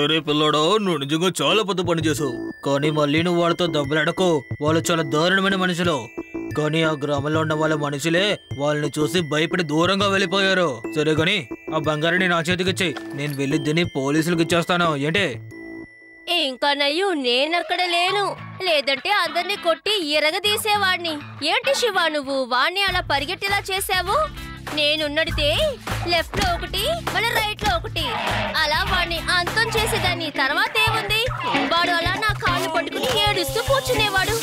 ఒరే పిల్లోడో, నువ్వు నిజంగా చాలా పెద్ద పని చేసావు. కానీ మళ్ళీ నువ్వు వాళ్ళతో దెబ్బలాడకు. వాళ్ళు చాలా దారుణమైన మనుషులు. కానీ ఆ గ్రామంలో ఉన్న వాళ్ళ మనుషులే వాళ్ళని చూసి భయపడి దూరంగా వెళ్ళిపోయారు. సరే గాని ఆ బంగారాన్ని నా చేతికి ఇచ్చేయి. నేను వెళ్ళి దీన్ని పోలీసులకు ఇచ్చేస్తాను. ఏంటి? ఇంకా నయ్యు నేనక్కడ లేను. లేదంటే అందరినీ కొట్టి ఎరగదీసేవాణ్ణి. ఏంటి శివ నువ్వు వాణ్ణి అలా పరిగెట్టేలా చేసావు? నేనున్నడితే లెఫ్ట్ లో ఒకటి మళ్ళీ రైట్ లో ఒకటి అలా వాడిని అంతం చేసేదాన్ని. తర్వాత ఏముంది, వాడు అలా నా కాళ్ళు పట్టుకుని ఏడుస్తూ కూర్చునేవాడు.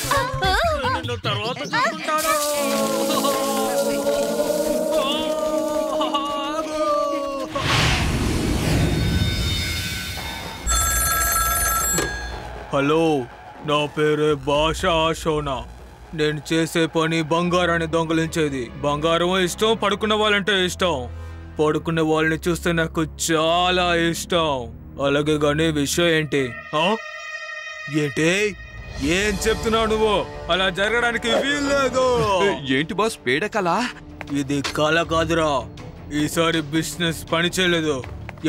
హలో, నా పేరు భాషా షోనా. నేను చేసే పని బంగారాన్ని దొంగలించేది. బంగారం ఇష్టం, పడుకున్న వాళ్ళంటే ఇష్టం. పడుకున్న వాళ్ళని చూస్తే నాకు చాలా ఇష్టం. అలాగే గానీ విషయం ఏంటి? ఏంటి ఏం చెప్తున్నావు నువ్వు? అలా జరగడానికి వీల్లేదు. ఏంటి బాస్, పేడ కళ? ఇది కళ కాదురా. ఈసారి బిజినెస్ పని చేయలేదు.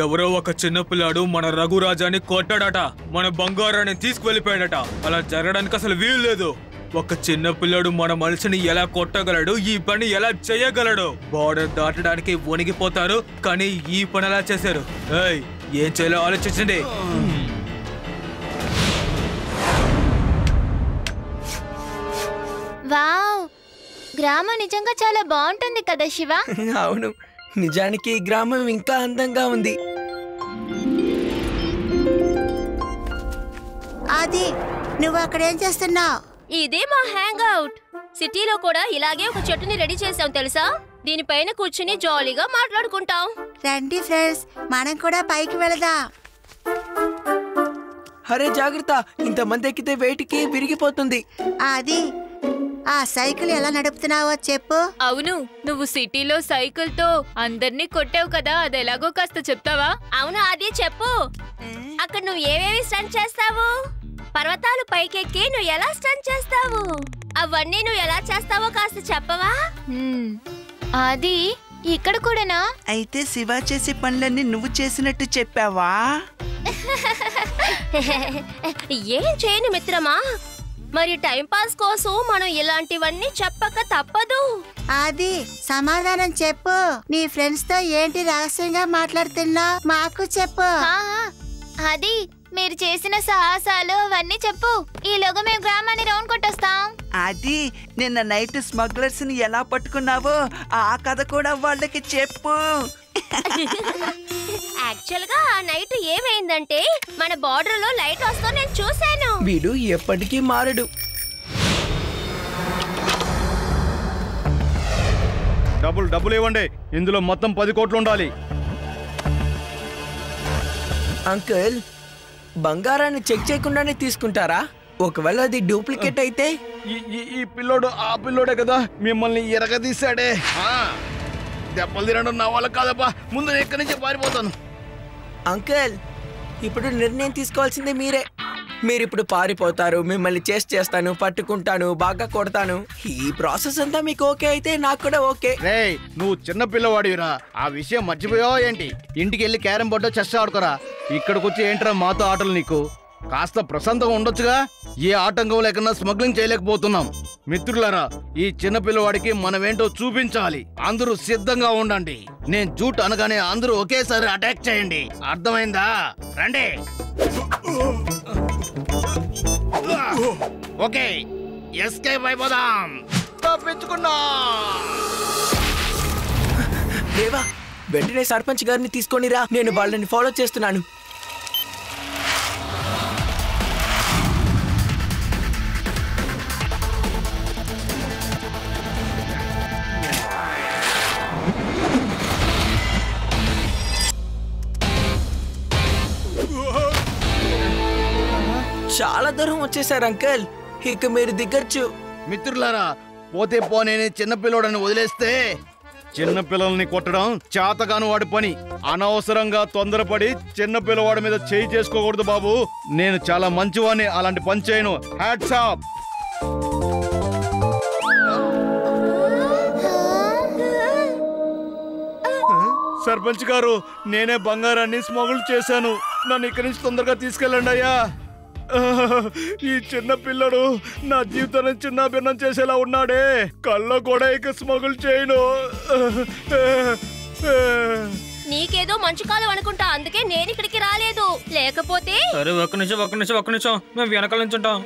ఎవరో ఒక చిన్నపిల్లాడు మన రఘురాజాని కొట్టాడట. మన బంగారాన్ని తీసుకువెళ్ళిపోయాడట. అలా జరగడానికి అసలు వీల్లేదు. ఒక చిన్న పిల్లడు మన మనిషిని ఎలా కొట్టగలడు? ఈ పని ఎలా చేయగలడు? బార్డర్ దాటడానికి వణిగిపోతారు, కానీ ఈ పని ఎలా చేశారు? ఏం చేయాలో ఆలోచించండి. వావ్, గ్రామం నిజంగా చాలా బాగుంటుంది కదా శివ? అవును, నిజానికి ఈ గ్రామం ఇంకా అందంగా ఉంది. అది నువ్వు అక్కడేం చేస్తున్నావు? ఇదే మా హ్యాంగ్ అవుట్. సిటీలో కూడా ఇలాగే ఒక చెట్టుని రెడీ చేసాం తెలుసా? దీనిపైన కూర్చుని జాలీగా మాట్లాడుకుంటాం. రండి ఫ్రెండ్స్, మనం కూడా పైకి వెళదాం. అరే జాగ్రత్త, ఇంతమంది ఎక్కితే వెయిట్కి విరిగిపోతుంది. అది ఆ సైకిల్ ఎలా నడుపుతున్నావో చెప్పు. అవును, నువ్వు సిటీలో సైకిల్ తో అందరినీ కొట్టావు కదా, అది ఎలాగో కాస్త చెప్తావా? అవును, అది చెప్పు. అక్కడ నువ్వు ఏవేవి స్టంట్ చేస్తావు? పర్వతాలు పైకెక్కి నువ్వు ఎలా స్టంట్ చేస్తావు? అవన్నీ నువ్వు ఎలా చేస్తావో కాస్త చెప్పవా? అది ఇక్కడ కూడానా? అయితే శివ చేసే పనులన్నీ నువ్వు చేసినట్టు చెప్పావా? ఏం చేయను మిత్రమా, మరి టైం పాస్ కోసం మనం ఇలాంటివన్నీ చెప్పక తప్పదు. అది సమాధానం చెప్పు. నీ ఫ్రెండ్స్ తో ఏంటి రహస్యంగా మాట్లాడుతున్నా? మాకు చెప్పు. అది మీరు చేసిన సాహసాలు అవన్నీ చెప్పు. ఈలోగా మేము గ్రామాన్ని రౌండ్ కొట్టొస్తాం. అది నిన్న నైట్ స్మగ్లర్స్ ని ఎలా పట్టుకున్నావో ఆ కథ కూడా వాళ్ళకి చెప్పు. యాక్చువల్ గా ఆ నైట్ ఏమైందంటే మన బార్డర్ లో లైట్ వస్తూ నేను చూశాను. వీడు ఎప్పటికీ మారడు. డబ్బులు ఇవ్వండి. ఇందులో మొత్తం 10 కోట్లు ఉండాలి. అంకుల్, బంగారాన్ని చెక్ చేయకుండానే తీసుకుంటారా? ఒకవేళ అది డూప్లికేట్ అయితే? ఈ పిల్లోడు ఆ పిల్లోడే కదా మిమ్మల్ని ఎరగదీశాడే. దెబ్బలు తినడం నా వల్ల కాదబ్బా. ముందు నేను ఎక్కడి నుంచి పారిపోతాను. అంకుల్, ఇప్పుడు నిర్ణయం తీసుకోవాల్సిందే మీరే. మీరిప్పుడు పారిపోతారు, మిమ్మల్ని చేస్తాను, పట్టుకుంటాను, బాగా కొడతాను. ఈ ప్రాసెస్ అంతా మీకు ఓకే అయితే నాకు కూడా ఓకే. రేయ్, నువ్వు చిన్న పిల్లవాడివిరా. ఆ విషయం మర్చిపోయావా ఏంటి? ఇంటికి వెళ్ళి క్యారం బోర్డు చెస్ ఆడుకోరా. ఇక్కడికి వచ్చి ఏంట్రా మాతో ఆటలు? నీకు కాస్త ప్రశాంతంగా ఉండొచ్చుగా. ఏ ఆటంకం లేకుండా స్మగ్లింగ్ చేయలేకపోతున్నాం. మిత్రులారా, ఈ చిన్న పిల్లవాడికి మనమేంటో చూపించాలి. అందరూ సిద్ధంగా ఉండండి. నేను జూట్ అనగానే అందరూ ఒకేసారి అటాక్ చేయండి. అర్థమైందా? రండి. ఓకే, ఎస్కేప్ అయిపోదాం. తప్పించుకున్నా. దేవా, వెంటనే సర్పంచ్ గారిని తీసుకొనిరా. నేను వాళ్ళని ఫాలో చేస్తున్నాను. చాలా దూరం వచ్చేసారు అంకల్, ఇక మీరు దిగచ్చు. మిత్రులారా, పోతే పోనేని చిన్నపిల్లోడని వదిలేస్తే చిన్నపిల్లల్ని కొట్టడం చేతగాను వాడి పని. అనవసరంగా తొందరపడి చిన్న పిల్లవాడి మీద చేయి చేసుకోకూడదు బాబు. నేను చాలా మంచివాడిని, అలాంటి పని చేయను. Hats off. సర్పంచ్ గారు, నేనే బంగారాన్ని స్మగుల్ చేశాను. నన్ను ఇక్కడి నుంచి తొందరగా తీసుకెళ్ళండి అయ్యా. ఈ చిన్న పిల్లడు నా జీవితాన్ని చిన్న భిన్నం చేసేలా ఉన్నాడే. కళ్ళ కూడా ఇక స్మగుల్ చేయను. నీకేదో మంచి కాలం అనుకుంటా, అందుకే నేను ఇక్కడికి రాలేదు. లేకపోతే సరే ఒక్క నిమిషం మేము వెనకాల నుంచి ఉంటాం.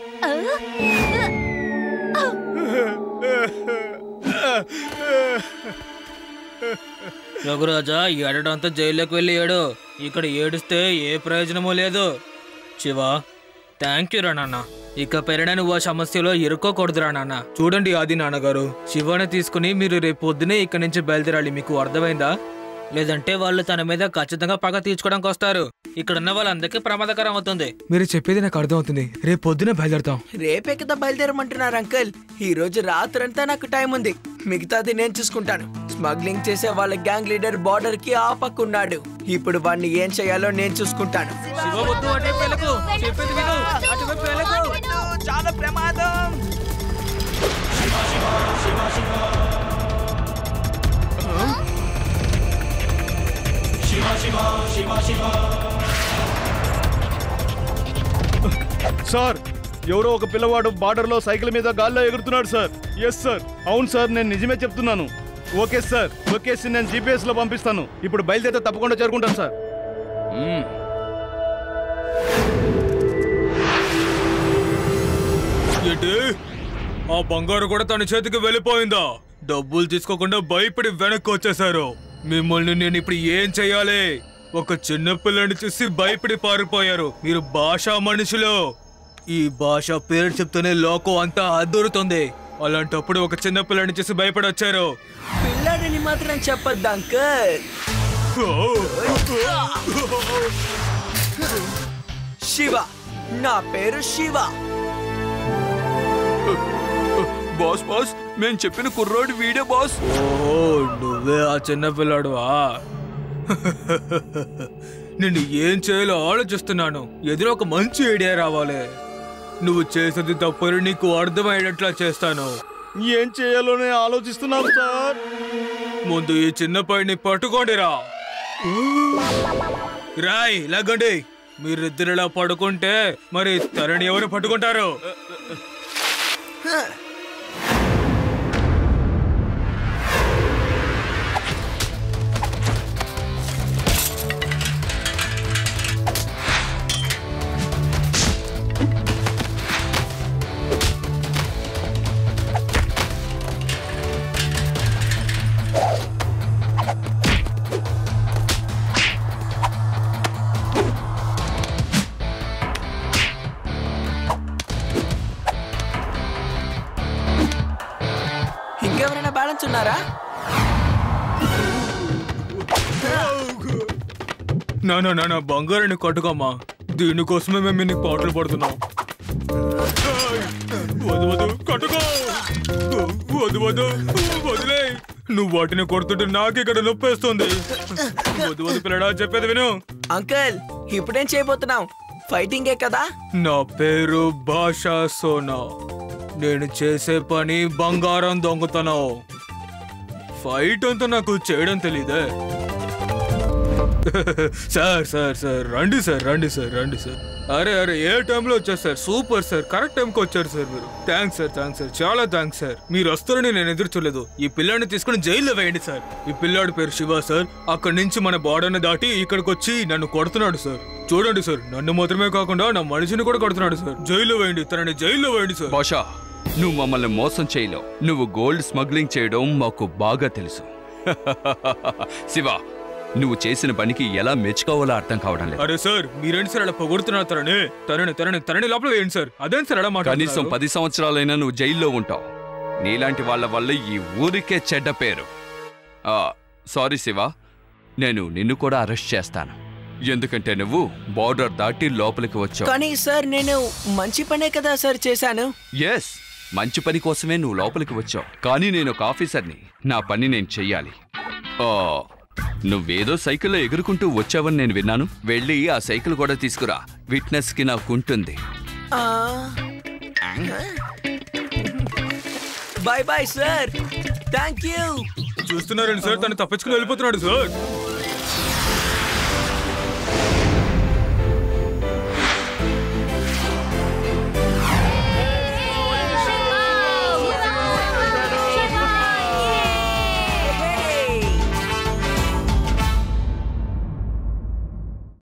రఘురాజా ఏడడంతా జైల్లోకి వెళ్ళి ఏడు. ఇక్కడ ఏడుస్తే ఏ ప్రయోజనమూ లేదు. శివ థ్యాంక్ యూ రా నాన్న. ఇక పెరడా నువ్వు ఆ సమస్యలో ఇరుక్కోకూడదురా నాన్న. చూడండి ఆది నాన్నగారు, శివని తీసుకుని మీరు రేపు పొద్దునే ఇక్కడి నుంచి బయలుదేరాలి. మీకు అర్థమైందా? లేదంటే వాళ్ళు తన మీద ఖచ్చితంగా పగ తీర్చుకోవడానికి వస్తారు. ఇక్కడున్న వాళ్ళందరికీ ప్రమాదకరం అవుతుంది. మీరు చెప్పేది నాకు అర్థం అవుతుంది. రేపు పొద్దునే బయలుదేరుతాం. రేపే కదా బయలుదేరమంటున్నారు అంకుల్. ఈ రోజు రాత్రంతా నాకు టైం ఉంది. మిగతాది నేను చూసుకుంటాను. స్మగ్లింగ్ చేసే వాళ్ళ గ్యాంగ్ లీడర్ బార్డర్ కి ఆపకున్నాడు. ఇప్పుడు వాడిని ఏం చేయాలో నేను చూసుకుంటాను. చాలా ప్రమాదం. సార్, ఎవరో ఒక పిల్లవాడు బార్డర్ లో సైకిల్ మీద గాల్లో ఎగురుతున్నాడు సార్. ఎస్ సార్, అవును సార్, నేను నిజమే చెప్తున్నాను. ఓకే సార్, లొకేషన్ నేను జీపీఎస్ లో పంపిస్తాను. ఇప్పుడు బయలుదేరితే తప్పకుండా చేరుకుంటాను సార్. ఏంటి ఆ బంగారు కూడా తన చేతికి వెళ్ళిపోయిందా? డబ్బులు తీసుకోకుండా భయపడి వెనక్కి వచ్చేసారు. మిమ్మల్ని నేను ఇప్పుడు ఏం చెయ్యాలి? ఒక చిన్న పిల్లని చూసి భయపడి పారిపోయారు. మీరు భాషా మనుషులు. ఈ భాష పేరు చెప్తూనే లోకం అంతా అదురుతుంది. అలాంటప్పుడు ఒక చిన్న పిల్లని చూసి భయపడి వచ్చారు. పిల్లాడిని మాత్రం చెప్పొద్దు అంకుల్. శివ, నా పేరు శివ. బాస్ బాస్, మేము చెప్పిన కుర్రోడు వీడే బాస్. ఓ నువ్వే ఆ చిన్న పిల్లాడువా? నిన్ను ఏం చేయాలో ఆలోచిస్తున్నాను. ఎదురు ఒక మంచి ఐడియా రావాలి. నువ్వు చేసేది తప్పని నీకు అర్థమయ్యేట్లా చేస్తాను. ఏం చేయాలోనే ఆలోచిస్తున్నాను సార్. ముందు ఈ చిన్న పైని పట్టుకోండిరా. రాయ్ లగ్గండి. మీరిద్దరిలా పడుకుంటే మరి తరణి ఎవరు పట్టుకుంటారు? ఇంకెవరైనా బ్యాలెన్స్ ఉన్నారా? నా బంగారాన్ని కట్టుకోమ్మా. దీనికోసమే మేము నీకు పాటలు పడుతున్నాం. కట్టుకో. వదిలే. నువ్వు వాటిని కొడుతుంటే నాకు ఇక్కడ నొప్పేస్తుంది. వద్దు పిల్లడా, చెప్పేది విను. అంకుల్, ఇప్పుడేం చేయబోతున్నాం? ఫైటింగే కదా. నా పేరు భాషా సోనా. నేను చేసే పని బంగారం దొంగతనం. ఫైట్ అంతా నాకు చేయడం తెలీదే. సార్ రండి సార్. అరే ఏ టైంలో వచ్చారు సార్? సూపర్ సార్, కరెక్ట్ టైంకి వచ్చారు సార్ మీరు. థ్యాంక్స్ సార్, చాలా థ్యాంక్స్ సార్. మీరు వస్తారని నేను ఎదురు చూడలేదు. ఈ పిల్లాడిని తీసుకుని జైల్లో వేయండి సార్. ఈ పిల్లాడి పేరు శివ సార్. అక్కడి నుంచి మన బార్డర్ని దాటి ఇక్కడికి వచ్చి నన్ను కొడుతున్నాడు సార్. చూడండి సార్, నన్ను మాత్రమే కాకుండా నా మనిషిని కూడా కొడుతున్నాడు సార్. జైల్లో వేయండి, తనని జైల్లో వేయండి సార్. భాషా, నువ్వు మమ్మల్ని మోసం చేయలేవు. నువ్వు గోల్డ్ స్మగ్లింగ్ చేయడం మాకు బాగా తెలుసు. శివ, నువ్వు చేసిన పనికి ఎలా మెచ్చుకోవాలో అర్థం కావడం లేదు. అరే సార్, మీరేంటి సార్ అలా పొగుడుతున్నారు? తరణి లోపల వేయండి సార్. అదేంటి సార్ అలా మాట్లాడుతున్నారు? కనీసం 10 సంవత్సరాలైనా నువ్వు జైల్లో ఉంటావు. నీలాంటి వాళ్ళ వల్ల ఈ ఊరికే చెడ్డ పేరు. సారీ శివ, నేను నిన్ను కూడా అరెస్ట్ చేస్తాను. ఎందుకంటే నువ్వు బార్డర్ దాటి లోపలికి వచ్చావు. కానీ సార్, నేను మంచి పనే కదా సార్ చేశాను. ఎస్, మంచి పని కోసమే నువ్వు లోపలికి వచ్చావు. కానీ నేను ఒక ఆఫీసర్ని. నా పని నేను చెయ్యాలి. నువ్వేదో సైకిల్లో ఎగురుకుంటూ వచ్చావని నేను విన్నాను. వెళ్ళి ఆ సైకిల్ కూడా తీసుకురా. విట్నెస్ కి నాకుంటుంది. Bye bye sir. Thank you. చూస్తున్నారండి సార్, తను తప్పించుకుని వెళ్ళిపోతున్నాడు సార్.